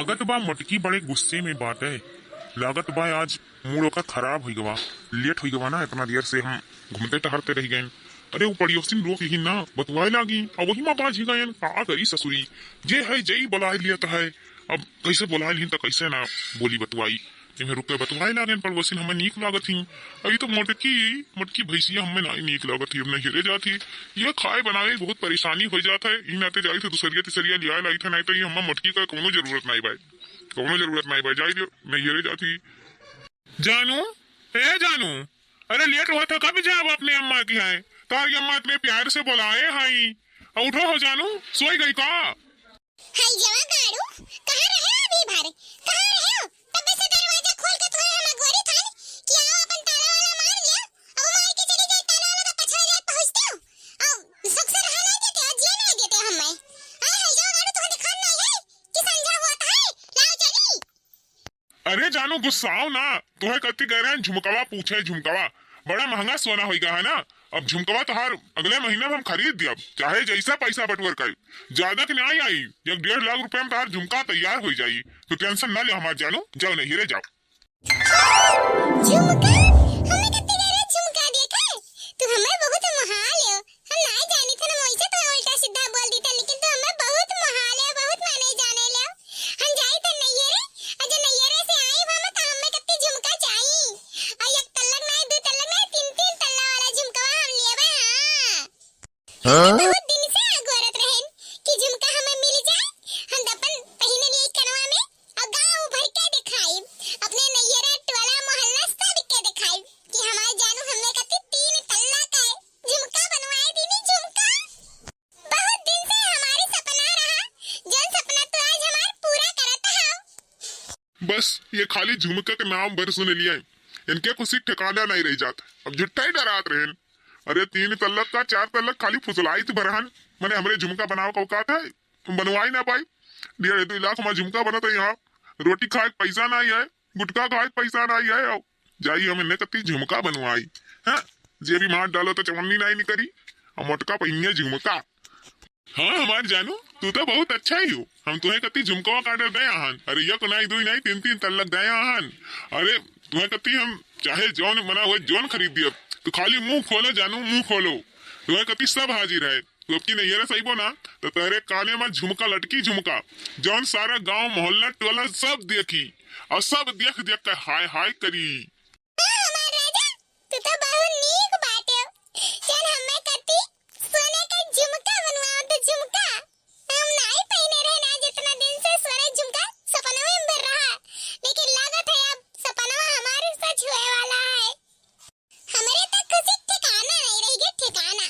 लागत बा मटकी बड़े गुस्से में बात है। लागत बा आज मूड ओकर खराब हुई गवा, लेट हुई गवा ना, इतना देर से हम घूमते टहरते रह गए। अरे वो पड़ोसिन रोक ही ना बतवाए लागी, अब वही माँ बाज ही गए। का करी ससुरी, जे है जई बुलाए लिया तो है, अब कैसे बुलाए ली तो कैसे ना बोली बतवाई। जिन्हें रुक के बतवाए लागे पड़ोसिन हमें नीक लागत ही। अभी तो मोटकी भैंसिया हमें ना नीक लागत थी, हमने हिरे जाती। ये खाए बनाए बहुत परेशानी हो जाता है। इन आते जाई थे दूसरिया तीसरिया लिया लाई थे, नहीं तो ये हमें मटकी का कोनो जरूरत नहीं भाई, कोनो जरूरत नहीं भाई। जाई मैं हिरे जाती। जानू ए जानू, अरे लेट हुआ था कब जाब अपने अम्मा की है, तारी अम्मा इतने प्यार से बुलाए हाई। उठो हो जानू, सोई गई का? हाय जवा गाड़ू, कहाँ रहे अभी भर, कहाँ रहे हो? तब से दरवाजा खोल के तुम्हें हम गोरी थान कि आओ अपन ताला वाला मार लिया। अब मार के चली जाए ताला वाला का पछड़ा जाए पहुंचते हो। अब सक से रहा नहीं देते, आज ये नहीं देते हम मैं। हाय जवा गाड़ू, तुम्हें दिखान नहीं है कि संजा हुआ था है, लाओ चली। अरे जानू गुस्साओ ना, तुम्हें कत्ती कह रहे हैं झुमकवा पूछे। झुमकवा बड़ा महंगा सोना होगा है ना, अब झुमकवा तो हर अगले महीने में हम खरीद दिया, चाहे जैसा पैसा बटवर कर। ज्यादा की नहीं आई, 1.5 लाख रुपए में तो झुमका तैयार हो जाये, तो टेंशन ना ले हमारे जानू। जाओ नहीं रे जाओ। झुमका हमें कत्ती कह रहे झुमका देखा, तू हमें बहुत महाल है। हम नहीं जानी थे ना, वैसे तो उल्टा सीधा बोल दी था, लेकिन तू हमें बहुत महाल है, बहुत माने जाने ले। हम जाई थे नैयरे, अजय नैयरे से आई हम तो हमें कत्ती झुमका चाहिए। और एक तल्लक नहीं, दो तल्लक नहीं, तीन तल्ला वाला झुमका हम लेबे। हां बहुत दिन से अगोरत रहन कि झुमका हमें मिल जाए, हम अपन पहने लिए कनवा में और गांव भर के दिखाई, अपने नैयरे टोला मोहल्ला सब के दिखाई कि हमारे जानू हमने कत्ती 3 तल्ला का झुमका बनवाए दीनी। झुमका बहुत दिन से हमारी सपना रहा, जो सपना तो आज हमार पूरा करत है। बस ये खाली झुमका के नाम भर सुन लिया, इनके कुछ ठिकाना नहीं रह जाता, अब जुट्टा ही डरात रहे। अरे 3 तल्लक का 4 तल्लक खाली फुसलाई तो बरहन, मैंने हमरे झुमका बनाओ का औकात है, बनवाई ना पाई। 1.5 लाख हमारा झुमका बना था यहाँ, रोटी खाए पैसा नहीं है, गुटखा खाए पैसा नहीं है, जाई हमने कत्ती झुमका बनवाई है। जे भी मार डालो तो चवन्नी नहीं निकरी, और मोटका पहिए झुमका। हाँ हमारे जानू, तू तो बहुत अच्छा ही हो, हम तुम्हें कत्ती झुमका काटे दे आहन। अरे यक नहीं दो नहीं 3 तल्लक दे आहन। अरे तुम्हें कत्ती हम चाहे जौन मना हुए जौन खरीद दिया, तो खाली मुंह खोलो जानू, मुंह खोलो, तुम्हें कत्ती सब हाजिर है। तो अब की नहीं ये सही बोना तो तेरे काने में झुमका लटकी, झुमका जौन सारा गांव मोहल्ला टोला सब देखी, और सब देख देख के हाय हाय करी। हमार राजा, तू तो बहुत नीक बात है। चल हमें कत्ती सोने का झुमका बनवाओ, तो झुमका हम नहीं पहने रहे ना, जितना दिन से सोने झुमका सपनों में भर रहा, लेकिन लागत है अब सपना हमारे सच होए वाला है। हमारे तक खुशी ठिकाना नहीं रह गया, ठिकाना।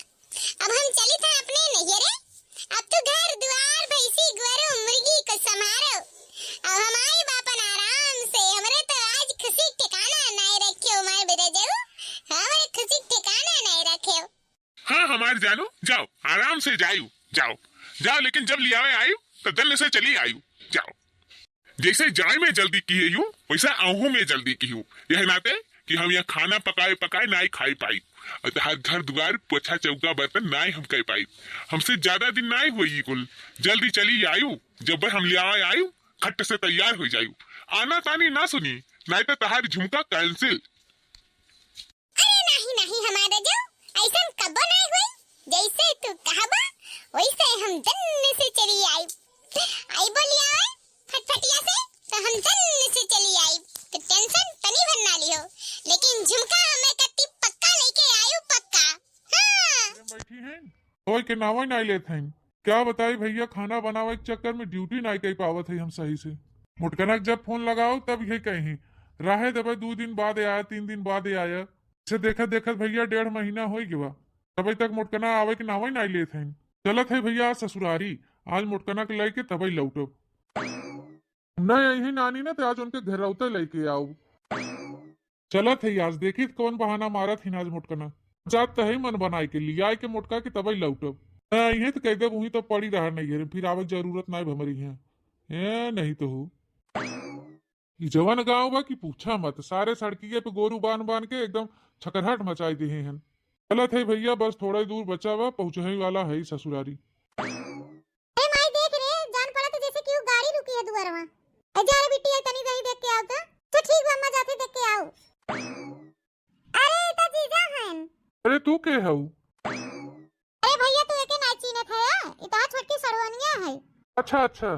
अब हम चली थे अपने नैयरे, अब तो घर द्वार भैंसी गोरू मुर्गी को संभालो, अब हमारे बापन आराम से। हमारे तो आज खुशी ठिकाना नहीं रखे, मैं बेटे जाऊ, हमारे खुशी ठिकाना नहीं रखे। हाँ हमारे जानू, जाओ आराम से जायू, जाओ जाओ, लेकिन जब लियावे आयु तो दल से चली आयु। जाओ, जैसे जाए में जल्दी की है यूं, वैसे आहू में जल्दी की हूँ। यह नाते कि हम यहाँ खाना पकाए पकाए नहीं खाई पाई, और हर घर द्वार पोछा चौका बर्तन नहीं हम कह पाई। हमसे ज्यादा दिन नहीं हुई कुल, जल्दी चली आयु। जब हम लिया आयु खट से तैयार हो जायू, आना तानी ना सुनी, नहीं तो तहारी झुमका कैंसिल। अरे नहीं नहीं हमारा जो ऐसा कबो नहीं हुई, जैसे तू कहबा वैसे हम जन्म से चली आई। आई बोलिया है फटफटिया से, तो हम जन्म से चली आई, तो टेंशन तनी भर ना लियो, लेकिन झुमका हमें कत्ती पक्का लेके आयु, पक्का। हाँ बैठी हैं ओए के नावा नहीं लेत हैं, क्या बताई भैया, खाना बनावे के चक्कर में ड्यूटी नहीं कर पावत है हम सही से। मुटकनक जब फोन लगाओ तब ये कहीं राहे दबे 2 दिन बाद आया, 3 दिन बाद आया, इसे देखत देखत भैया 1.5 महीना हो गया, तभी तक मुटकना आवे के नावा नहीं लेत हैं। चलत है भैया ससुरारी, आज मुटकनक लेके तभी लौटब। नहीं यही नानी ना तो आज उनके घर रौते लेके आओ। चलत है आज देखी कौन बहाना मारत ही आज मुटकना, जात है मन बनाए के लिए आए के मुटका के तभी लौटब। यही तो कह दे वही तो पड़ी रहा नहीं है, फिर आवे जरूरत नहीं हमारी है नहीं तो हो। जवान गाँव बा की पूछा मत, सारे सड़किए पे गोरू बांध बांध के एकदम छकरहट मचाई दिए हैं। गलत है भैया, बस थोड़ा ही दूर बचा हुआ, पहुंचने वाला है ससुरारी। ए माई देख रे, जान पड़ा तो जैसे कि वो गाड़ी रुकी है दुआर में। अरे तू के हऊ? अरे भैया तू एके नाई चीनत है या इता छोटकी सड़वनिया है। अच्छा अच्छा,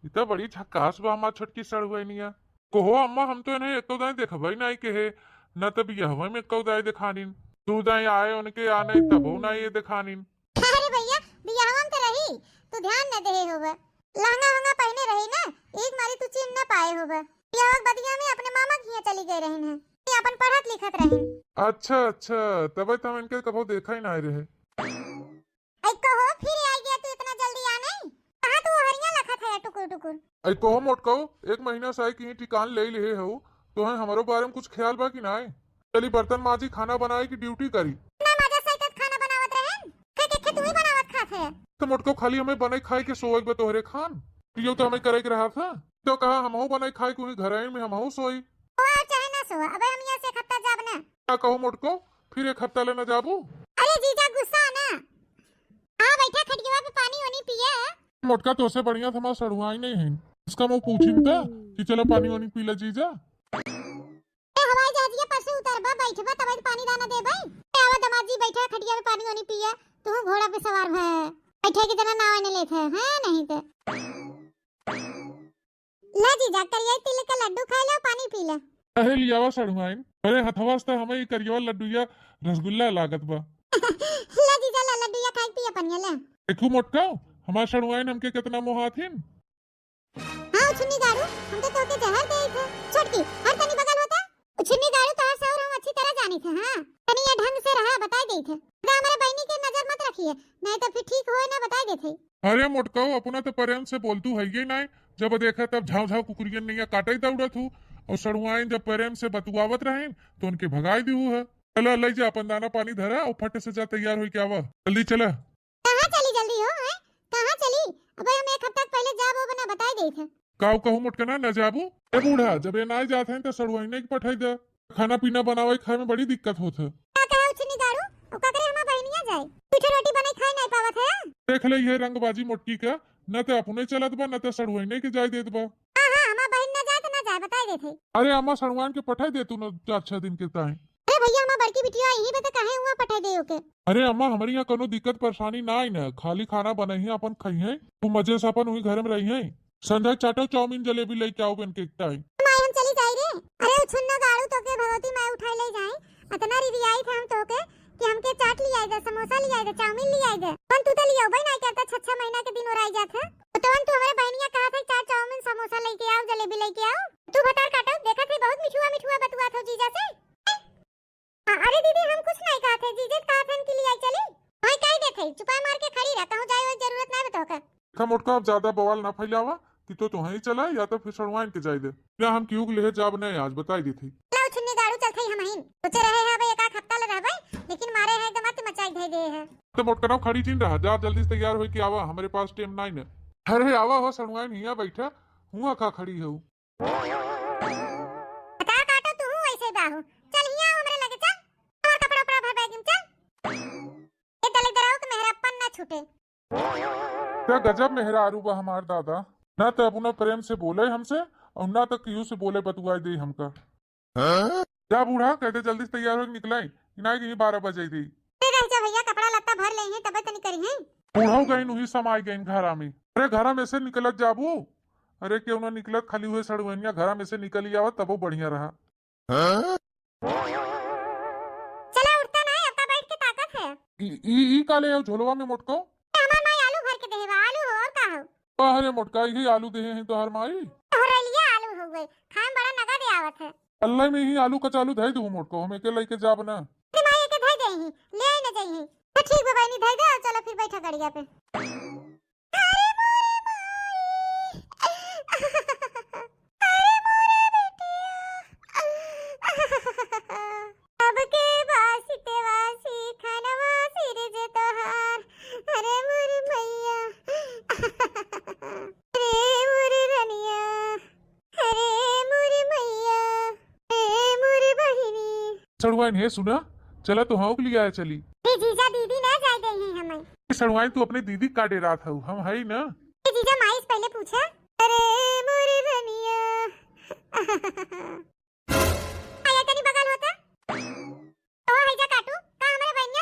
इतना बड़ी झकास बा हमार छोटकी सड़ुआनिया। कहो अम्मा हम तो इन्हें एको दाई देखबई नहीं के है, न तब यहवे में एको दाई दिखानीन। तू दाई आए उनके आने तबो ना ये दिखानीन। अरे भैया बियाहम तो रही तू ध्यान न दे होबे, लहंगा वंगा पहने रही ना, एक मारी तू चीन न पाए होबे। बियाह बदिया में अपने मामा के यहाँ चली गई रहन है, ये अपन पढ़त लिखत रहन। अच्छा अच्छा, तब तो हम इनके कभो देखा ही नहीं रहे। आई कहो फिर आई गया तू इतना जल्दी आ नहीं, कहां तू हरिया लखत है टुकुर टुकुर। आई कहो मोटको, एक महीना से कहीं ठिकान ले लिए हो तो है हमारे बारे में कुछ ख्याल बा कि नहीं? चली बर्तन माजी, खाना बनाए की ड्यूटी करी? ना मजा से तक खाना बनावत रहन, के तू ही बनावत खात है। तो मोटको खाली हमें बनाई खाए के सोई बे तोहरे खान, यो तो हमें करे के रहा था। तो कहा हमहू बनाई खाए कोई घर में हमहू सोई। ओ चाहे ना सो, अबे हम यहाँ से एक हफ्ता जाब ना। क्या कहो मोटको, फिर एक हफ्ता लेना जाबू? अरे जीजा गुस्सा ना, हां बैठा खटिया पे पानी वानी पिए। मोटका तो से बढ़िया था हमारा सड़ुआ ही नहीं है, इसका मुंह पूछी था कि चलो पानी वानी पी ले जीजा। ए हवाई जहाज परसों उतरबा बैठबा तब पानी दाना देबई। ए आवा दामाद जी बैठा खटिया पे पानी वानी पिए, तू घोड़ा पे सवार है बैठे की जना नाव ने लेत है नहीं तो। ले जीजा करिए तिल के लड्डू खा लो पानी पी ले। अरे लियावा सड़ुआइन, अरे हथवास्ता हमें ये करियवा लड्डूया रसगुल्ला लागत बा। ले जीजा ला लड्डू या खाई पिए पनिया ले। देखू मोटका, हमार सड़ुआइन हमके कितना मोहाथिन। हां उछनी गाड़ू हम तो तोके जहर देई थे छोटकी, हर तनी बगल होता उछनी गाड़ू तो सौर हम अच्छी तरह जानी थे। हां तनी ये ढंग से रहा बता देई थे, हमारे बहनी के नजर मत रखिए नहीं तो फिर ठीक होए ना बता देथे। अरे मोटका अपना तो प्रेम से बोलतू है ये नहीं, जब देखा तब झाव झाव कुकुरियन नहीं काटे दौड़त हूँ। और सड़ुआइन जब प्रेम से बतुआवत रहे तो उनके भगाई दी है। चलो ले जा अपन दाना पानी धरा और फट से जा तैयार हो क्या जल्दी चला। कहां चली जल्दी हो है, कहां चली? अबे हम एक हफ्ता पहले जाब हो बना बता देई थे। काऊ कहूँ मोटकना न जाबू? ए बूढ़ा जब ये ना जाते हैं तो सड़ुआइने के पठाई दे, खाना पीना बनावे खाए में बड़ी दिक्कत होत है। का कहे उछनी गाड़ू ओ का करे हम बहनिया जाए पीठे रोटी बनाई खाए नहीं पावत है। देख ले ये रंगबाजी मोटकी का, न तो अपने चलत बा न तो सड़ुआइने के जाय देत बा। हां हां हमार बहन ना जाए तो ना जाए बता देथे। अरे अम्मा सड़ुआइन के पठाई दे तू न 4-6 दिन के ताई। अरे भैया हमार बड़की बिटिया यही पे तो कहे हुआ पठा दे ओके। अरे अम्मा हमारे यहाँ कोनो दिक्कत परेशानी ना आई न, खाली खाना बनाई है अपन खाई है, तू मजे से अपन वही घर में रही है। संध्या चाटो चाउमीन जलेबी लेके आओ बन के टाइम। माय हम चली जाई रे। अरे उछन्ना गाड़ू तो के भगवती मैं उठाई ले जाए, इतना रियाई थे हम तो के कि हमके चाट ले आई दे, समोसा ले आई दे, चाउमीन ले आई दे। पण तू तो लियो भाई ना कहता 6-6 महीना के दिन और आई जात है। तो तू हमारे बहनिया कहा था चाट चाउमीन समोसा लेके आओ जलेबी लेके आओ। तू बता काटो देखा थे बहुत मिठुआ मिठुआ बतुआ था जीजा से। अरे दीदी हम कुछ नहीं कहा थे, जीजे कहा था कि ले आई चली। भाई कह दे थे चुपा मार के खड़ी रहता हूं, जाए जरूरत नहीं बताओ का। का मोटका अब ज्यादा बवाल ना फैलावा कि तो वहीं चला या तो फिर सड़ुआइन के जाय दे, या हम क्यों ले जाब नहीं आज बताई दी थी। ला उछन्नी गाड़ू चल थई हम हिन सोचे रहे है भाई एक हफ्ता ले रहबै, लेकिन मारे है एकदम मत मचाई दे दे है। तो मोटका खड़ी चीन रहा जा, जल्दी से तैयार हो के आवा, हमारे पास टाइम नहीं न। अरे आवा हो सड़ुआइन हिया बैठा हुआ का खड़ी हो। बता काटो तू ऐसे बाहु चल हिया हमरे लगे चल, और कपड़ा उपड़ा भर बैग में चल। ये तले दराव के मेहरापन ना छूटे। क्या गजब मेहरारू बा हमार दादा, ना तो अपना प्रेम से बोले हमसे और ना तो क्यों से बोले बतुआई दे हमका। क्या बूढ़ा कहते जल्दी से तैयार हो निकलाई, ना कि 12 बजे दी। रह जा भैया कपड़ा लत्ता भर ले हैं तब तनी करी हैं। बूढ़ा गई नुही समाई गई घरा में। अरे घरा में से निकलत जाबू, अरे क्यों ना निकलत, खाली हुए सड़ुआनिया घरा में से निकल आवा तब बढ़िया रहा। चला उठता ना है, अब बैठ के ताकत है। ई काले झोलवा में मोटको हमार माई आलू भर के देवा, आलू हो और का हो। अरे मोटका ही आलू दे हैं तो हर माई और लिया आलू हो गए खाए बड़ा नगा दे आवत है। अल्लाह में ही आलू कचालू धई दू मोटको, हमें के लेके जाब ना। माई के धई दे ही ले आई ना जाई। तो ठीक है भाई नहीं धई दे, चलो फिर बैठा गाड़िया पे। अरे मोरे माई, अरे मोरे बेटिया, अब के वासी वासी खानवा सिर जे तोहार। अरे मोरे मैया, अरे मोरे रनिया, अरे मोरे मैया, अरे मोरे बहिनी। सड़ुआइन है सुना, चला तो हाँ के लिए आया चली। जीजा दीदी ना जाए दे ही हमें। सड़ुआइन तू अपने दीदी का डेरा था, हम है ही ना। जीजा माई से पहले पूछा अरे मोरे रनिया। आया तनी बगल होता तो है जा काटू का हमारे बहनिया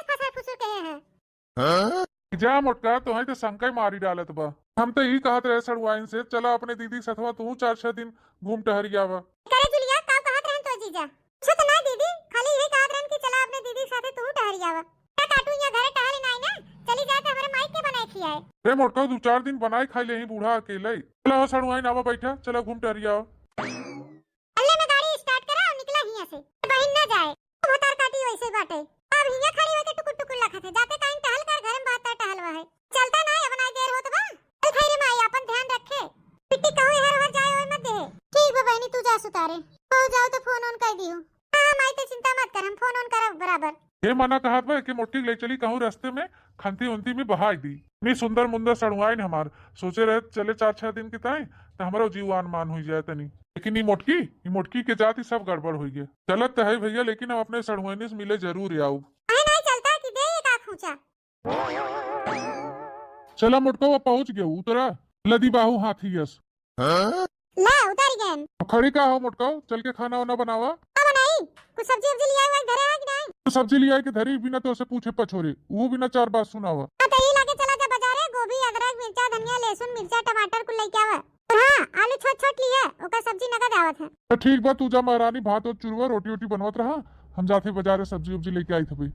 जा मोटका तुम्हें तो शंका ही मारी डालत बा। हम तो यही कहत रहे सड़ुआइन से चला अपने दीदी सथवा तू 4-6 दिन घूम टहरियावा। करे जुलिया का कहत रहन तो जीजा कुछ तो ना दीदी खाली यही कहत रहन कि चला अपने दीदी के साथे तू टहरियावा का काटू या घरे टहरे नहीं ना चली जाए तो हमारे माई के बनाए खियाए। रे मोटका 2-4 दिन बनाई खाई ले ही बूढ़ा अकेले। चला सड़ुआइन आवा बैठा चला घूम टहरियावा। अल्ले में गाड़ी स्टार्ट करा और निकला हिया से बहिन ना जाए भतार काटी वैसे बाटे अब हिया खड़ी होके टुकुर टुकुर लखत है जाते काइन टहल कर घर में बात टहलवा है चलता ना अब ना देर होत बा चल खैरे माई अपन ध्यान रखे पिट्टी कहू हर हर जाए ओय मत दे। ठीक बा बहनी तू जा सुतारे हो जाओ तो फोन ऑन कर दियो। हां माई तो चिंता मत कर हम फोन ऑन करब बराबर। ये मना कहत बा कि मोटी ले चली कहूँ रास्ते में खंती उन्ती में बहाई दी। इतनी सुंदर मुंदर सड़ुआइन हमार सोचे रहे चले 4-6 दिन के ताई तो हमारा जीवान मान हो जाए तनी। लेकिन ये मोटकी के जाति सब गड़बड़ हो गया। चलत तो है भैया लेकिन हम अपने सड़ुआइनी से मिले जरूर आऊ। नहीं चलता कि दे एक आंख ऊंचा। चला मोटका वो पहुंच गया उतरा लदी बाहू हाथी यस ला उतार गए खड़ी का हो मोटका चल के खाना वाना बनावा। अब नहीं कुछ सब्जी वब्जी लिया हुआ घरे है कि नहीं। तो सब्जी लिया के धरी बिना तो उसे पूछे पछोरे वो बिना 4 बात सुनावा। तो ये लाके चला जा बाजारे गोभी अदरक मिर्चा धनिया लहसुन मिर्चा टमाटर कुल लेके आवा। हां आलू छोट-छोट लिया ओका सब्जी नगद आवत है। तो ठीक बा तू जा महारानी भात और चुरवा रोटी वोटी बनवत रहा हम जाते बाजारे सब्जी वब्जी लेके आई थे।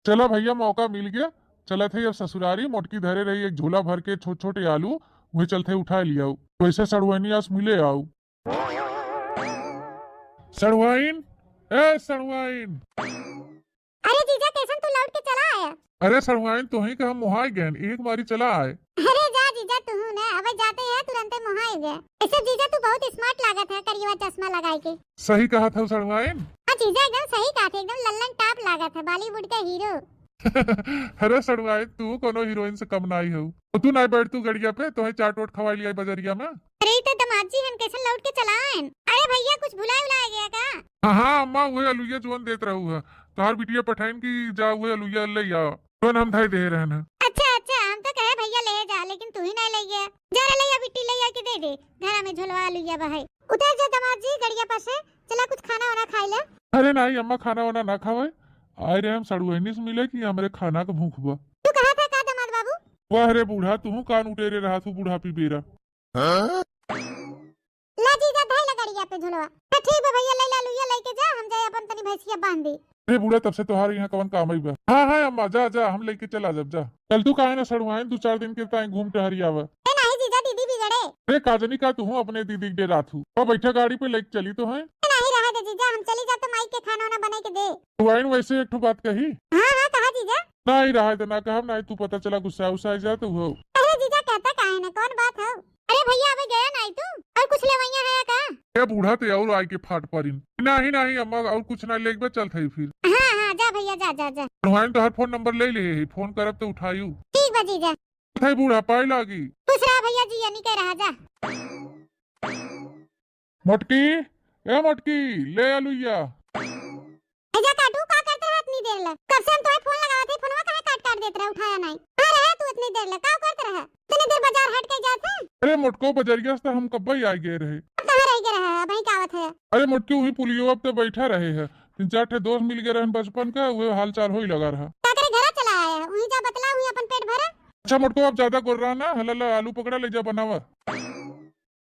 चला भैया मौका मिल गया चला थे अब ससुरारी मोटकी धरे रही एक झोला भर के छोटे आलू वही चलते उठा लिया वैसे सड़ुआइनी आस मिले आऊ। सड़ुआइन ए सड़ुआइन। अरे जीजा कैसन तू लौट के चला आया। अरे सड़ुआइन तो ही का हम मुहाई गए एक बारी चला आए। अरे जा जीजा तू ना अब जाते हैं तुरंत मुहाई गया। ऐसे जीजा तू बहुत स्मार्ट लागत है करिया चश्मा लगाए के। सही कहा था सड़ुआइन। हां जीजा एकदम सही कहा था एकदम लल्लन टॉप लागत है बॉलीवुड का हीरो। अरे सड़ुआइन तू कोनो हीरोइन से कम नहीं हो तू ना बैठ तू गड़िया पे तो चाट वोट खवाई लिया बजरिया में। अरे तो दमाद जी हम कैसे लौट के चलाएं। अरे भैया कुछ भुलाया गया का। हाँ अम्मा वही अलुइया जोन देत रहू है तोहार बिटिया पठाइन की जा वही अलुइया ले आओ जोन हम धाई दे रहन। अच्छा हम तो कहे भैया ले जा लेकिन तू ही नहीं ले गया। जरा ले बिट्टी ले के दे दे घर में झोलवा लुइया बहाई उतर जा दमाद जी गड़िया पर से चला कुछ खाना वाना खाई ले। अरे नहीं अम्मा खाना वाना ना खावे आए रे हम सड़ुआइनी से मिले कि हमरे खाना का भूख बा। तू कहा था का दमाद बाबू। वाह रे बूढ़ा तू कान उटेरे रहा तू बूढ़ा पी बेरा। ला जीजा धाई ले गड़िया पे झोलवा। तो ठीक है भैया ले लुइया लेके जा हम जाए अपन तनी भैंसिया बांध दी। अरे बूढ़ा तब से तोहार यहाँ कवन काम आई बा। हाँ अम्मा जा हम लेके चला जब जा चल तू काहे ना सड़ुआइन 2-4 दिन के ताई घूम टहरी आवा। नहीं जीजा दीदी बिगड़े। अरे काजनी का तू अपने दीदी के राथू और बैठा गाड़ी पे लेके चली तो है। नहीं रहा दे जीजा हम चली जा तो माई के खाना वाना बना के दे। सड़ुआइन वैसे एक ठो बात कही। हां कहा जीजा। नहीं रहा तो ना कहब नहीं तू पता चला गुस्सा उसा जा तो हो। अरे जीजा कहता काहे ना कौन बात है। अरे भैया अबे गया नहीं तू और कुछ लेवैया है का। ये बूढ़ा ते और आई के फाट परिन नहीं अम्मा और कुछ ना लेके चल थई फिर। हां जा भैया जा सड़ुआइन तो हर फोन नंबर ले ले फोन करब तो उठायू। ठीक बा जीजा। थई बूढ़ा पाई लागी खुश रहा भैया जी यानी कह रहा जा। मोटकी ले अलुइया। एजा काटू का करते रहा इतनी देर ले कब से हम तोहे फोन लगावा थे फोनवा काहे काट देत रहा उठाया नहीं। हां रहे तू इतनी देर ले का करते रहा इतनी देर बाजार हट के जात है। अरे मोटको बजरिया से हम कब ही आई गए रहे। कहां रह गया है भाई कावत है। अरे मोटकी वही पुलियो अब तो बैठा रहे है 3-4 ठे दोस्त मिल गए रहन बचपन का वो हाल चाल हो ही लगा रहा। का करे घर चला आया वही जा बतला हुई अपन पेट भरा। अच्छा मोटको अब ज्यादा गोर रहा ना हला आलू पकड़ा ले जा बनावा।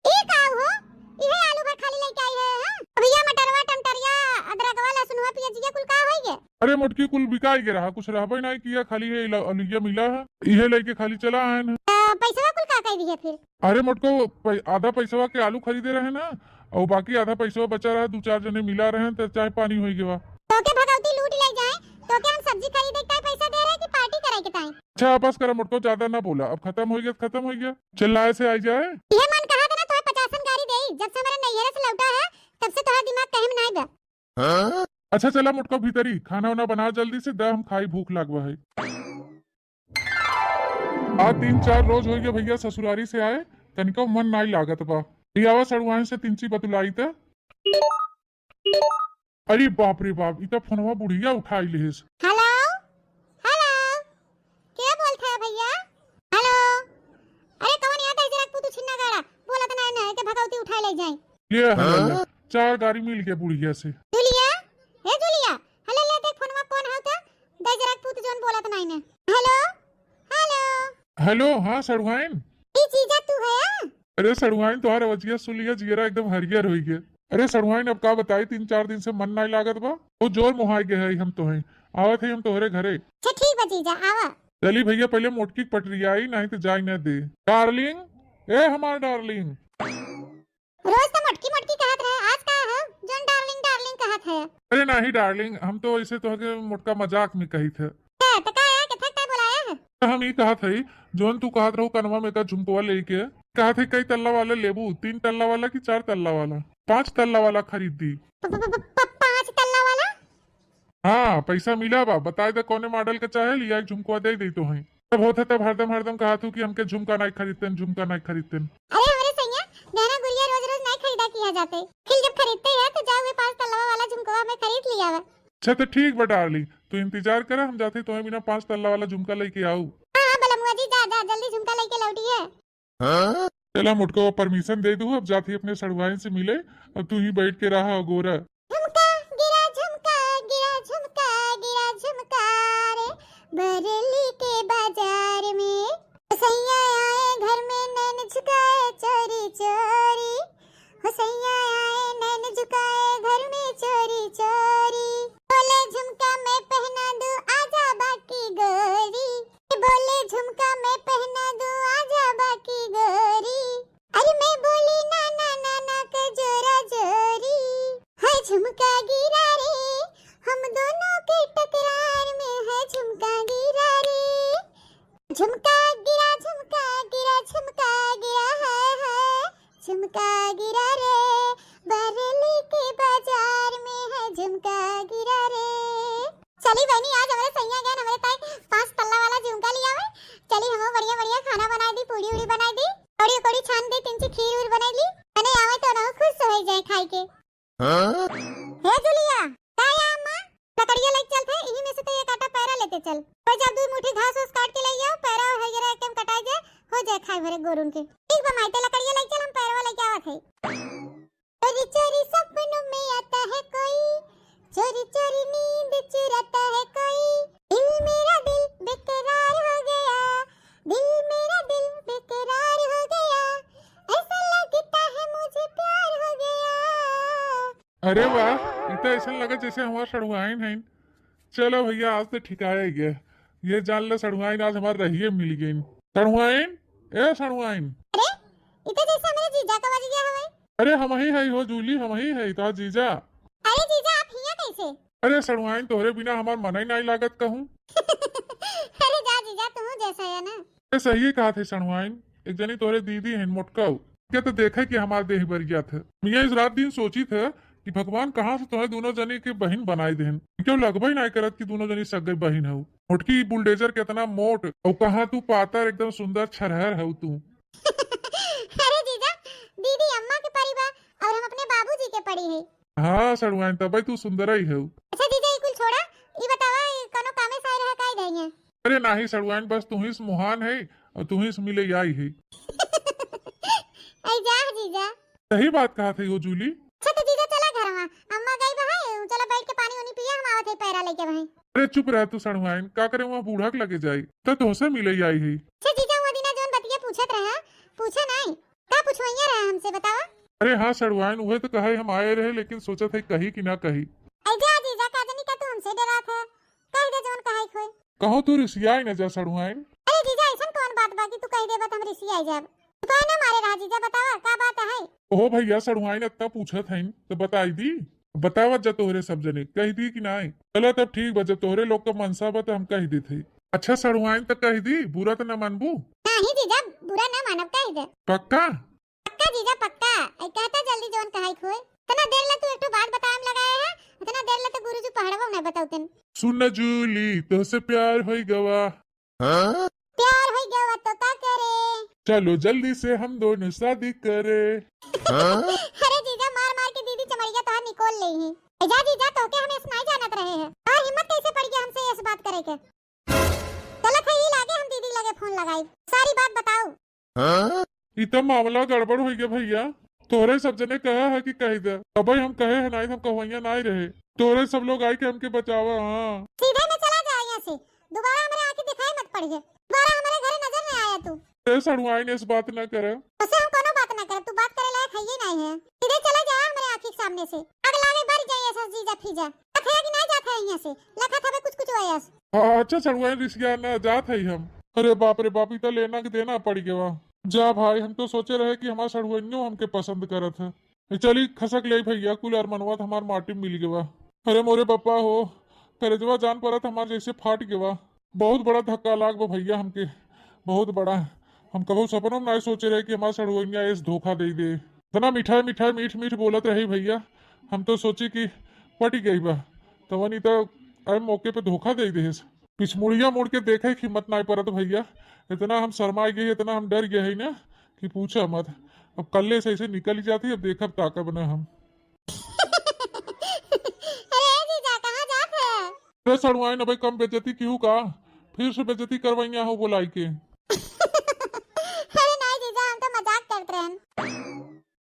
ई का हो इहे आलू भर खाली लेके आई है। हां भैया मटरवा टमटरिया अदरकवा लहसुनवा पियाजिया कुल का होई गे। अरे मोटकी कुल बिकाई गे रहा कुछ रहबे नहीं किया खाली है अलुइया मिला है इहे लेके खाली चला आए न। पैसा कुल का कह दिए फिर। अरे मोटको आधा पैसा के आलू खरीदे रहे ना और बाकी आधा पैसा बचा रहा 2-4 जने मिला रहे तो चाय पानी हो गया। तो के भगवती लूट ले जाए तो के हम सब्जी खरीदे के पैसा दे रहे कि पार्टी कराए के ताई। अच्छा बस करा मोटको ज्यादा ना बोला अब खत्म हो गया चिल्लाए से आई जाए। ये मन कहा था ना तो 50 गाड़ी देई जब से मेरे नैहरे से लौटा है तब से तोहरा दिमाग कहीं में नहीं बा। अच्छा चला मोटको भीतरी खाना वाना बना जल्दी से दा हम खाई भूख लगवा है। आज 3-4 रोज हो गया भैया ससुरारी से आए तनिको मन नहीं लागत बा आवा सड़ुआइन से 3 बतुलाई त। अरे बाप रे बाप इतना फोनवा बुढ़िया उठाई लेस। हेलो क्या बोलता है भैया। हेलो अरे कौन याद है जरा तू छिन्ना गाड़ा बोला तो ना के भगवती उठा ले जाए। ये हल्ला 4 गाड़ी मिल गया बुढ़िया से। जुलिया हे जुलिया हले ले देख फोनवा कौन है त दे जरा तू जोन बोला तो नहीं ने। हेलो, हाँ सड़ुआइन। ई जीजा तू है? अरे सड़ुआइन तुम्हारा वजिया सुलिया जियरा एकदम हरियर हो गया। अरे सड़ुआइन अब का बताई, 3-4 दिन से मन नहीं लागत बा। वो जोर मुहाई के है हम तो हैं, आवत है हम तोहरे घरे। अच्छा ठीक बा जीजा आवा। चली भैया पहले मोटकी की पटरी आई, नहीं तो जाई न दे। डार्लिंग, ए हमार डार्लिंग। रोज तो मटकी मटकी कहत रहे, आज का है जोन डार्लिंग डार्लिंग कहत है? अरे नहीं डार्लिंग, हम तो ऐसे तो मोटका मजाक में कही थे। तो का है किथे का बुलाया है? हम ये कहा था जोन तू कहत रहो कनवा में का झुमकवा लेके, कहा थे कई तल्ला वाला लेबू, 3 तल्ला वाला कि 4 तल्ला वाला? 5 तल्ला वाला खरीद दी। 5 तल्ला वाला? हाँ पैसा मिला बा, बताए दे कौने मॉडल का चाहे, लिया एक झुमकवा दे दी तो है। तब होता तब हरदम कहा तू कि हमके झुमका नहीं खरीदते, झुमका नहीं खरीदते। अरे हमारे सैया गहना गुड़िया रोज रोज नहीं खरीदा किया जाते, फिर जब खरीदते हैं तो जाओ वे 5 तल्ला वाला झुमका में खरीद लिया है। अच्छा तो ठीक बा डार्लिंग, तू इंतजार करा, हम जाते तुम्हें बिना 5 तल्ला वाला झुमका लेके आऊ। हाँ बलमुआ जी जा जा जल्दी झुमका लेके लौटिए। चला मुटको परमिशन दे दू, अब जाती अपने सड़ुआइन से मिले, अब तू ही बैठ के रहा गोरा। झुमका गिरा झुमका गिरा झुमका गिरा झुमका रे बरेली के बाजार में, सैया आए घर में नैन झुकाए चोरी चोरी, हो सैया आए नैन झुकाए घर में चोरी चोरी, बोले झुमका मैं पहना दूं आजा बाकी गोरी, बोले झुमका मैं पहना दूं आजा बाकी गोरी, अरे मैं बोली ना ना ना ना कर जोरा जोरी, है झुमका गिरा रे हम दोनों के टकरार में, है झुमका गिरा रे, झुमका गिरा झुमका गिरा झुमका गिरा है झुमका गिरा रे बरेली के बाजार में, है झुमका गिरा रे। चली बहनी आज हमारे सैया गए हमारे ताई 5 तल्ला वाला झुमका लिया है। चली हम बढ़िया बढ़िया खाना बना दी, पूड़ी उड़ी बना दी, कड़ी कड़ी छान दी, 3 खीर उर बना ली, अने आवे तो ना खुश हो जाए खाई के। हे जुलिया काया अम्मा लकड़िया लेके चलते, इन्हीं में से तो एक आटा पैरा लेते चल, तो जब 2 मुट्ठी घास उस काट के ले आओ, पैरा है जरा एकदम कटाई जाए, हो जाए खाए भरे गोरुन के। ठीक बा माइते लकड़िया लेके चल, हम पैरवा लेके आवत है। चोरी चोरी सपनों में आता है कोई, चोरी चोरी नींद चुराता है कोई, दिल मेरा दिल बेकरार हो गया, दिल मेरा दिल बेकरार हो गया, ऐसा लगता है मुझे प्यार हो गया। अरे वाह, इतना ऐसा लगा जैसे हमारा सड़ुआइन है। चलो भैया आज तो ठिकाया गया, ये जान लो सड़ुआइन आज हमारे रहिए मिल गई। सड़ुआइन, ए सड़ुआइन। अरे इतना जैसे मेरे जीजा का बज गया हमें। अरे हम ही है हो जूली, हम ही है तो जीजा। अरे जीजा आप हिया कैसे? अरे सड़ुआइन तोहरे बिना हमार मन ही नहीं लागत कहूँ। अरे जा जीजा तुम जैसा है ना। सही कहा थे सड़ुआइन, एक जनी तोहरे दीदी है मोटका, क्या तो देखा कि हमारे देह भर गया था। मियाँ इस रात दिन सोची था कि भगवान कहाँ से तुम्हें दोनों जनी के बहन बनाई देन, क्यों लगभग नहीं करत कि दोनों जनी सगे बहन हो। मोटकी बुलडोजर कितना मोट और कहाँ तू पातर एकदम सुंदर छरहर है तू। अरे जीजा दीदी अम्मा के परी बा और हम अपने बाबूजी के पड़ी है। हाँ सड़ुआइन तब तू सुंदर ही है। अच्छा जीजा ये कुल छोड़ा, ये बतावा कोनो कामे साय रह काई दइया? अरे नहीं सड़ुआइन, बस तू ही मुहान है और तू ही मिले आई है। ऐ जा जीजा। सही बात कहा थे वो जूली। अच्छा तो जीजा चला घर में, अम्मा गई बहाए, चला बैठ के पानी उनी पिया, हम आवत है पैरा लेके वहीं। अरे चुप रह तू सड़ुआइन, का करे वहाँ बूढ़ा के लगे जाई तो तुमसे मिले आई है। अच्छा जीजा वो दिना जोन बतिया पूछत रहा, पूछा नहीं का पूछवइया रहा हमसे बतावा? अरे हाँ सड़ुआइन, वह तो कहे हम आए रहे, लेकिन सोचा था कही कि ना कही। ऐ जा जीजा का जनी का तू हमसे डरा था, कह दे जोन कहाई खोई। कहो तू रिसिया न जा सड़ुआइन। अरे जीजा ऐसा कौन बात बाकी तू कह दे बत हम रिसी आई जाब, तू कहे ना मारे रहा जीजा बतावा का बात है? ओहो भैया सड़ुआइन इतना पूछत है तो बताई दी, बतावत जा तोहरे सब जने कही दी कि नहीं। चलो तब ठीक बा, जब तोहरे लोग का मनसा बा तो हम कही दी थे। अच्छा सड़ुआइन तक कही दी, बुरा तो न मानबू? नहीं जीजा बुरा ना मानब कह दे। पक्का? पक्का जीजा पक्का, ऐ कहता जल्दी जोन कहाई खोई। तना देर ले तू एक तो बात बताए में लगाया है, तना देर ले तो गुरुजी पहाड़वा में बताउतन। सुन न जूली तोहसे प्यार होई गवा। हाँ? प्यार होई गवा तो का करे? चलो जल्दी से हम दोनों शादी करे। हाँ? अरे जीजा मार मार के दीदी चमड़िया तो निकोल ले ही। जा जीजा तो के हमें सुनाई जानत रहे हैं, और हिम्मत कैसे पड़ गया हमसे इस बात करे के? चलो खई लागे हम दीदी लगे फोन लगाई, सारी बात बताओ। हाँ? इतना मामला गड़बड़ हो गया भैया, तोरे सब जने कहा है कि कह दे, अब हम कहे है नहीं, हम कहवैया नहीं रहे, तोरे सब लोग आई के हमके बचावा। हाँ सीधे में चला जा यहाँ से, दोबारा हमारे आके दिखाई मत पड़िए, दोबारा हमारे घर नजर नहीं आया सड़ुआई ने इस बात न करे। उससे हम कोनो बात ना करे, तू बात करे लायक है ही नहीं है। सीधे चला जा हमारे आंखी के सामने से, अगला आगे बढ़ जाइए ऐसा जीजा फीजा लखा कि नहीं जाता है यहाँ से, लखा था कुछ कुछ वयस। अच्छा सड़ुआई रिश्तेदार न जात है हम। अरे बाप रे बाप, तो लेना के देना पड़ गया। जा भाई, हम तो सोचे रहे कि हमारा सड़ुआइयों हमके पसंद करत है। चली खसक ले भैया, कुल अरमनवा हमार माटी मिल गवा। अरे मोरे पप्पा हो, करेजवा जान परत हमार जैसे फाट गवा। बहुत बड़ा धक्का लाग बा भैया हमके, बहुत बड़ा। हम कबो सपनों में नहीं सोचे रहे कि हमारा सड़ुइया इस धोखा दे दे। इतना मिठाई मिठाई मीठ मीठ बोलत रही भैया, हम तो सोची कि पट गई बा, तो वनी तो अरे मौके पे धोखा दे दे। पिछमुड़िया मुड़ के देखे हिम्मत नहीं परत भैया। इतना हम शर्मा गए, इतना हम डर गए है ना कि पूछा मत। अब कल्ले से ऐसे निकल जाती, अब देखब ताका बना हम। अरे जीजा कहाँ जात है? अरे सड़ुआई न भाई, कम बेइज्जती क्यों का? फिर से बेइज्जती करवाइया हो बोलाई के। अरे नहीं जीजा, हम तो मजाक करत रहन।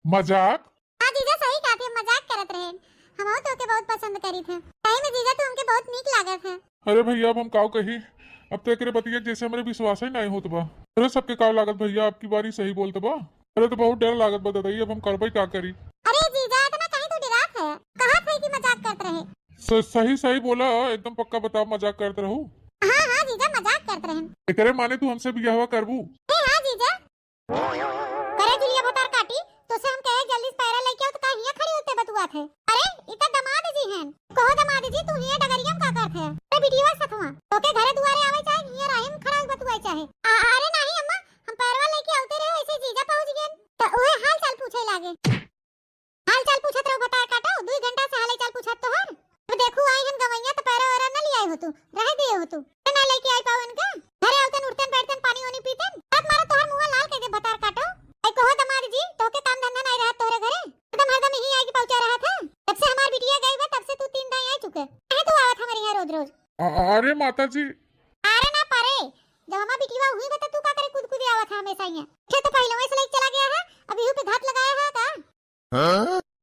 मजाक? हाँ जीजा सही कहते हैं, मजाक करत रहन। हम तो के बहुत पसंद करी थे। सही में जीजा तो हमके बहुत नीक लागत है। अरे भैया अब हम काव कही, अब तो एकरे बतिया जैसे हमारे विश्वास ही नहीं होत बा। अरे सबके काव लागत भैया, आपकी बारी सही बोलते बा। अरे तो बहुत डर लागत बा दादा, अब हम करबई का करी। अरे जीजा इतना कहीं तो डरात है, कहा थे कि मजाक करते रहे। सही सही बोला, एकदम पक्का बताओ, मजाक करते रहूं? हाँ हाँ जीजा मजाक करते रहन। एकरे माने तू हमसे बियाह करबू? हाँ जीजा। करे जुलिया भतार काटी तो से हम कहे जल्दी से पैरा लेके आओ, तो का हिया खड़ी होते बतुआ थे। अरे इतना दमाद जी हैं, कहो दमाद जी तू हिया डगरिया में का करथे? अरे बिटिया सथवा ओके घरे दुआरे आवे चाहे हिया राही में खड़ा बतुआ चाहे। अरे नहीं अम्मा, हम पैरवा लेके आते रहे, ऐसे जीजा पहुंच गए तो ओए हाल चाल पूछे लागे। हाल चाल पूछत रहो भतार काटो, 2 घंटा से हाल चाल पूछत तो हर। अब देखो आई हम गवैया तो पैरा वरा न ले आए हो, तू रह दिए हो, तू ना लेके आई पावन का। घरे आवतन उठतन बैठतन पानी वानी पीतन, बात मारो तोहर मुंह लाल करके भतार काटो। ए कहो दमाद जी तो के काम धंधा नहीं रहा तोरे घरे, एकदम हरदम ही आई के पहुंचा रहा था। जब से हमार बिटिया गई बा तब से तू 3 दाई आ चुके। कहे तू आवत हमारे यहाँ रोज रोज? अरे माता जी, अरे ना पारे, जब हमार बिटिया हुई बता तू का करे कूद कूद आवत है हमेशा यहाँ। फिर तो पहले वैसे लेके चला गया है, अब यू पे घात लगाया है का?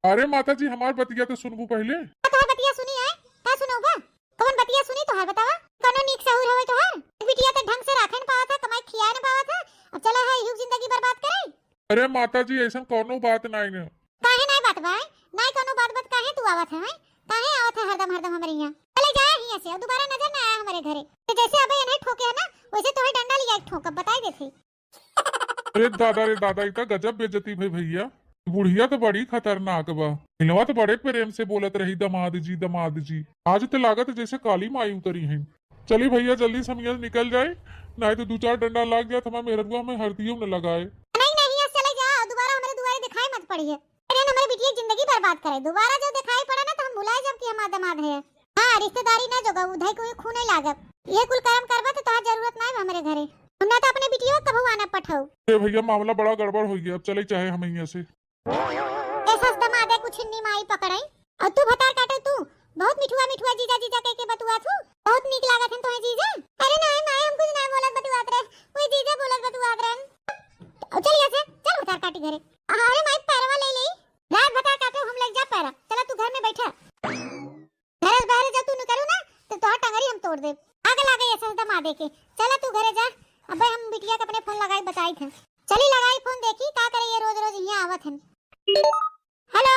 अरे माता जी हमार बतिया तो सुनबू पहले। तोहर बतिया सुनी है, का सुनोगा? कौन बतिया सुनी तोहर बतावा? कोनो नीक सहूर होवे तोहर? बिटिया तो ढंग से राखे न पावा था, कमाई खिया न पावा था, अब चला है यू जिंदगी बर्बाद करे। अरे माता जी ऐसा कोनो बात नहीं है। काहे नहीं बात बा? नहीं कोनो बात काहे तू आवत है? काहे आवत है हरदम हरदम हमारे यहाँ? चले जा यहाँ से, और दोबारा नजर ना आया हमारे घरे। तो जैसे अबे इन्हें ठोके है ना, वैसे तोहे डंडा लिया एक ठोक बताई देती। अरे दादा इतना गजब बेइज्जती भाई भैया। बुढ़िया तो बड़ी खतरनाक बा, हिलवा तो बड़े प्रेम से बोलत रही दमाद जी दमाद जी। आज तो लागत जैसे काली माई उतरी है। चली भैया जल्दी से हम यहाँ निकल जाए, नहीं तो 2-4 डंडा लाग जाए, हमारे मेहरबुआ में हरदियों न लगाए। नहीं नहीं यहाँ चले जा, दोबारा हमारे दुआरे दिखाई मत पड़िए। अरे हमारी बिटिया जिंदगी बर्बाद करे, दोबारा जब दिखाई पड़ा ना तो हम भुलाए जब कि हमारा दमाद है। हाँ रिश्तेदारी ना जोगा, उधर कोई खून नहीं लागत। ये कुल कर्म करवा तो तोहार जरूरत नहीं हमारे घरे, हमने तो अपने बिटिया कबू आना पठाऊ। अरे भैया मामला बड़ा गड़बड़ हो गया, अब चले चाहे हम यहाँ से। ऐसा दमादे कुछ हिन्नी माई पकड़ाई, और तू भतार काटे तू बहुत मिठुआ मिठुआ जीजा जीजा कह के बतुआ तू, बहुत नीक लागत है तोहे जीजा। अरे नहीं नहीं हम कुछ नहीं बोलत बतुआत रहे, कोई जीजा बोलत बतुआत रहे। चल यहाँ से चल भतार काटी घरे। अरे माई पैरवा ले ले, रात भतार काटे हम ले जा पैरा, चला तू घर में बैठा। घर बाहर जब तू निकलू ना तो तोहर टंगरी हम तोड़ दे। आगे लागे ऐसा दमादे के, चला तू घरे जा। अबे हम बिटिया के अपने फोन लगाई बताई थे, चली लगाई फोन, देखी का करे ये रोज रोज यहाँ आवत है। हेलो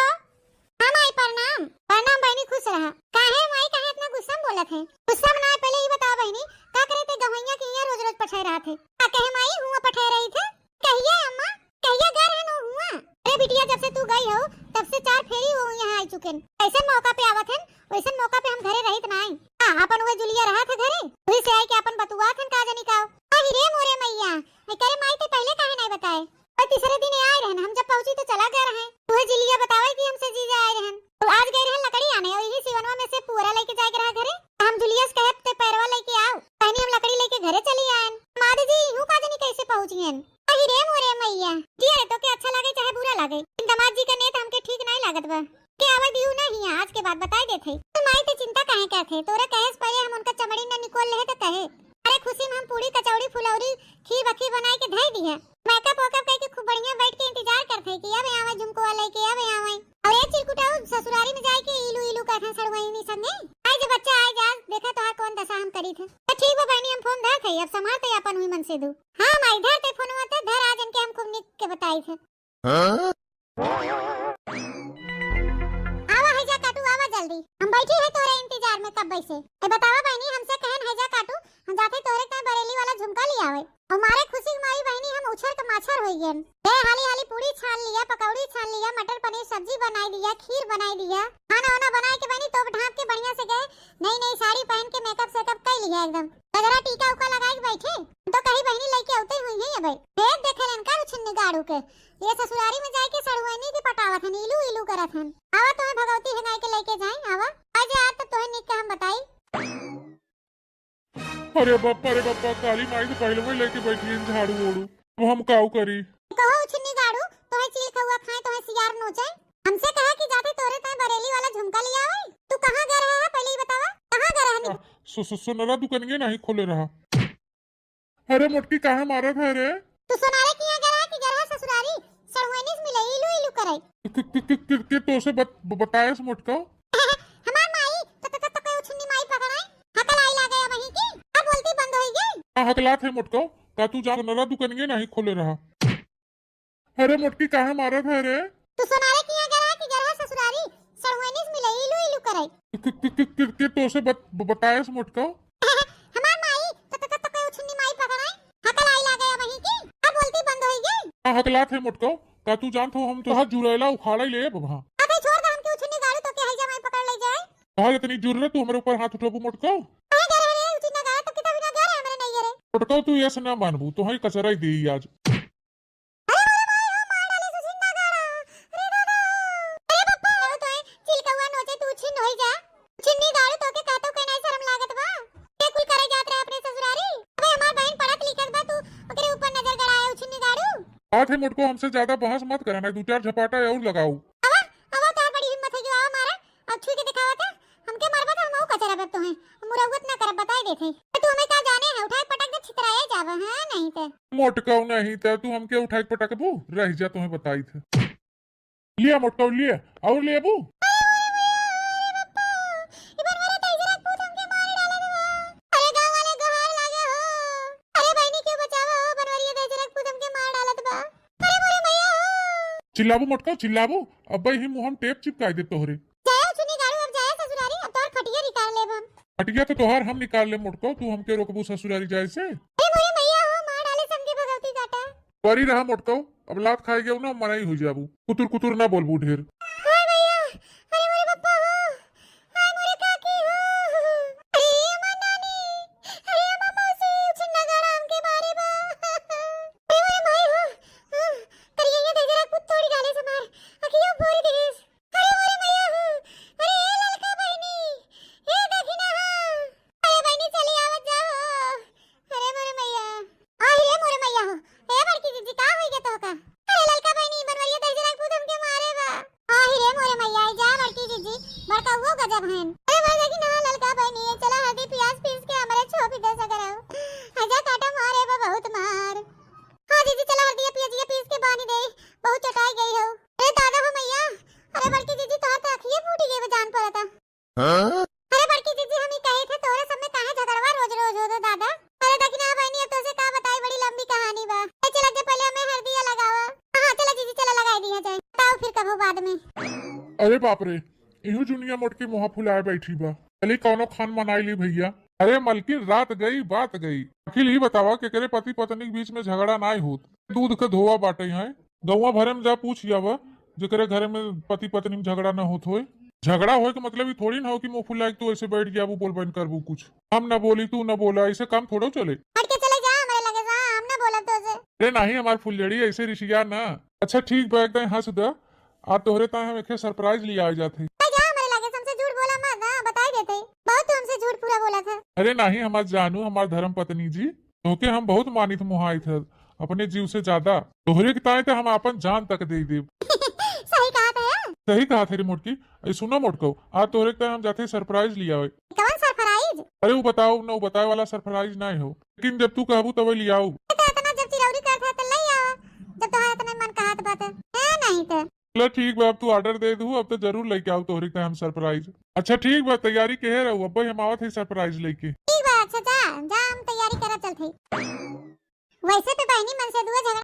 हाँ माई प्रणाम। प्रणाम बहनी, खुश रहा। काहे माई काहे इतना गुस्सा में बोलत है? गुस्सा में ना पहले ही बताओ बहनी, का करे ते गवैया के यहाँ रोज रोज पठाए रहा थे? का कहे माई हुआ पठाए रही थे? कहिए अम्मा, कहिए घर है नो हुआ। अरे बिटिया जब से तू गई हो तब से 4 फेरी हो यहाँ आ चुके। ऐसे मौका पे आवत है, वैसे मौका पे हम घरे रहित ना आई। हां अपन वो जुलिया रहा था घरे, वही से आई के अपन बतुआ थन का जानी का। अरे रे मोरे मैया, मैं करे माई ते पहले काहे नहीं बताए? और तीसरे दिन आए रहन, हम जब पहुंची तो चला गया रहे। तू जुलिया बतावे कि हमसे जीजा आए रहन, तो आज गए रहन लकड़ी आने, और यही सिवनवा में से पूरा लेके जाए रहा घरे। हम जुलिया से कहे ते पैरवा लेके आओ, पहले हम लकड़ी लेके घरे चली आएन। मादी जी यूं का जानी कैसे पहुंची हैं? अरे रे मोरे मैया जी, अरे तो के अच्छा लगे चाहे बुरा लगे, दमाद जी का नेत हमके ठीक नहीं लागत बा। के आवे दियो नहीं, आज के बाद बताई देथे। तो माई ते चिंता काहे करथे? तोरे कहे से पहले हम उनका चमड़ी न निकोल ले तो कहे। अरे खुशी में हम पूरी कचौड़ी फुलौरी खीर बखीर बनाए के धई दी है। मेकअप वकअप करके खूब बढ़िया बैठ के इंतजार करथे कि अब आवे झुमको वाले के अब आवे। और एक चिरकुटाऊ ससुरारी में जाए के इलू इलू कहथन सड़वईनी संगे। आज बच्चा आए जा देखा तो कौन दशा हम करी थे। तो ठीक बा बहनी हम फोन धर है, अब संभालते अपन हुई मन से दू। हां माई इधर ते फोनवा ते धर आ जन के हम खूब निक के बताई थे। आवा है जा काटू, आवा जल्दी, हम बैठी है तोरे इंतजार में कब बैसे। ए बतावा बहनी, हमसे कहन है जा काटू, हम जाते तोरे का बरेली वाला झुमका ले आवे। और मारे खुशी मारी बहनी हम उछर के माछर होई गेन। ए हाली हाली पूरी छान लिया, पकौड़ी छान लिया, मटर पनीर सब्जी बनाई दिया, खीर बनाई दिया, खाना वाना बनाए के बहनी तोप ढाप के बढ़िया से गए। नई नई साड़ी पहन के मेकअप सेकअप कर लिया एकदम, गजरा टीका उका लगा के बैठे। तो कहीं बहनी लेके आते हुई है अबे देख देखेलन का छन्नी गाड़ू के ये ससुरारी में जाके सड़ुआनी की पटावत हन, इलू इलू करत हन। आवा तुम्हें भगवती है गाय के लेके जाए, आवा आज आज तो तोहे निक के हम बताई। अरे बापा काली माई तो पहले में लेके बैठी है झाड़ू ओड़ू, वो हम काऊ करी। कहो छन्नी गाड़ू तोहे चिल खवा खाए, तोहे सियार नोचे। हमसे कहा कि जाते तोरे ताए बरेली वाला झुमका लिया आवे। तू कहां गया रहा है पहले ही बतावा, कहां गया रहा है? सुनरा दुकान नहीं खोले रहा। अरे मोटकी कहाँ मारा था रे? तू सोनारे किया गया रहा कि गया ससुरारी सड़ुआनीस मिले इलू इलू करे। के तो से बताया से मोटका हमार माई तो कोई छन्नी माई पकड़ाई हकल आई ला गया वहीं की, अब बोलती बंद हो गई। हकलात है मोटका ता तू जा नरा दुकान नहीं खोले रहा। अरे मोटकी कहाँ मारा था रे? तू सोनारे किया गया रहा कि गया ससुरारी सड़ुआनीस मिले इलू इलू करे। के तो से बताया से मोटका हमार माई तो कोई छन्नी माई पकड़ाई हकल आई ला गया वहीं की, अब बोलती बंद हो गई। हकलात है मोटका ता तू जान तो हम तो हाथ जुड़ैला उखाड़ा ले बाबा। अबे छोड़ दे, हम क्यों छन्नी गाड़ी तो के है जा मैं पकड़ ले जाए। कहा इतनी जुर्रत तू हमारे ऊपर हाथ उठाबू मोटका? कहां गया रे छन्नी गाड़ी तो कितना बिना गया रे हमरे नहीं रे। मोटका तू ऐसे ना मानबू तो ही कचरा ही दे आज। बात है मोटको हमसे ज्यादा बहस मत करना, दो चार झपाटा और लगाओ। अवा अवा तार बड़ी हिम्मत है जो आवा मारा अब छुई के दिखावा था हमके मारबा था, हम कचरा बब तो है मुरौगत ना कर बताई देथे। तू हमें का जाने है उठाए पटक दे छितराए जावे हां नहीं ते मोटका नहीं था तू हमके उठाई पटक बू रह जा तुम्हें बताई थे। लिया मोटका लिया और लिया बू। चिल्लाबू मोटका चिल्लाबू, अब भाई ही मुंह हम टेप चिपकाई दे तोहरे। जाए छुनी गाड़ू अब जाए ससुरारी, अब तोर खटिया निकाल लेब हम। खटिया तो तोहार हम निकाल ले मोटका, तू हमके रोकबू ससुरारी जाए से। अरे मोरे मैया हो मार डाले समझे भगवती काटा। परी रहा मोटका, अब लात खाए गए ना मनाई हो जाबू, कुतुर कुतुर ना बोलबू ढेर। हाय भैया, अरे मोरे पप्पा हो, हाय मोरे काकी हो, अरे अम्मा नानी, अरे अम्मा मौसी छिन्ना गाड़ा हमके मारे बा। अरे मोरे भाई हो, करिए ये जरा कुछ थोड़ी डाले से मार, अखियों फोड़ देस। अरे मोरे मैया हो, अरे ए ललका बहनी, ए देखी ना हो, अरे बहनी चली आवत जाओ। अरे मोरे मैया, आई रे मोरे मैया हो, ए बड़की जीजी का होई गे तो का? अरे ललका बहनी बनवरिया दे जरा कूद हमके मारे बा। आई रे मोरे मैया जा बड़की जीजी, बड़का वो गजब हन। अरे मोरे देखी ना ललका बहनी, चला हल्दी प्याज पीस के हमरे छोपी दे सकराओ। आजा काटा मारे बा बहुत मार। हां दीदी चला हल्दी प्याज पीस के बानी दे, बहुत चटाई गई हो। अरे दादा हो मैया, अरे बड़की जीजी तो हाथ आखिए फूटी गई जान पड़ता। अरे बड़की जीजी हम ही कहे थे तोरे सब में काहे झगड़वा रोज रोज हो दो दादा। अरे देखी ना बहनी अब तो से का बताई बड़ी लंबी कहानी बा। चला जे पहले हमें हल्दिया लगावा। हां चला जीजी चला लगाई दिया जाए, बताओ फिर कब बाद में। अरे बाप रे, इहो जुनिया मोटकी मुंह फुलाए बैठी बा, चली कौनो खान मनाई ली भैया। अरे मलकिन रात गई बात गई, अखिल ही बतावा कि करे पति पत्नी के बीच में झगड़ा ना होत, दूध के धोवा बाटे है गौवा भरे में जा पूछ जावा जेकरे घर में पति पत्नी में झगड़ा ना होत होए। झगड़ा होए के मतलब ही थोड़ी ना हो कि मुंह फुलाए तू ऐसे बैठ जाबू बोल बन करबू कुछ, हम ना बोली तू ना बोला, ऐसे काम थोड़ा चले। हट के चले जा हमरे लगे जा, हम ना बोलब तो से। अरे नहीं हमार फुलझड़ी ऐसे रिशिया ना। अच्छा ठीक बा एकदम हंस दा, आ तोहरे ता हम एक सरप्राइज लिया आ जाते। जा हमरे लगे हमसे झूठ बोला मत ना, बताई देते बहुत तू हमसे झूठ पूरा बोला था। अरे नहीं हमार जानू हमार धर्म पत्नी जी, तोके हम बहुत मानित मुहाई थे अपने जीव से ज्यादा, तोहरे के ताए हम अपन जान तक दे देब। सही कहा था यार। सही कहा थे मोटकी। सुनो मोटको, आज तोहरे के हम जाते सरप्राइज लिया हुए। कौन सरप्राइज? अरे वो बताओ ना, वो बताए वाला सरप्राइज ना हो, लेकिन जब तू कहबू तब लिया आओ। इतना जब चिरौरी करता त ले आवा, जब तोहार इतना मन कहत बात है नहीं तो। चलो ठीक बा, अब तू ऑर्डर दे दू, अब तो जरूर लेके आओ तोहरे के हम सरप्राइज। अच्छा ठीक बा, तैयारी के रहू, अब हम आवत है सरप्राइज लेके। ठीक बा, अच्छा जा जा हम तैयारी करत चलत है। वैसे तो तहनी मन से दुआ झगड़ा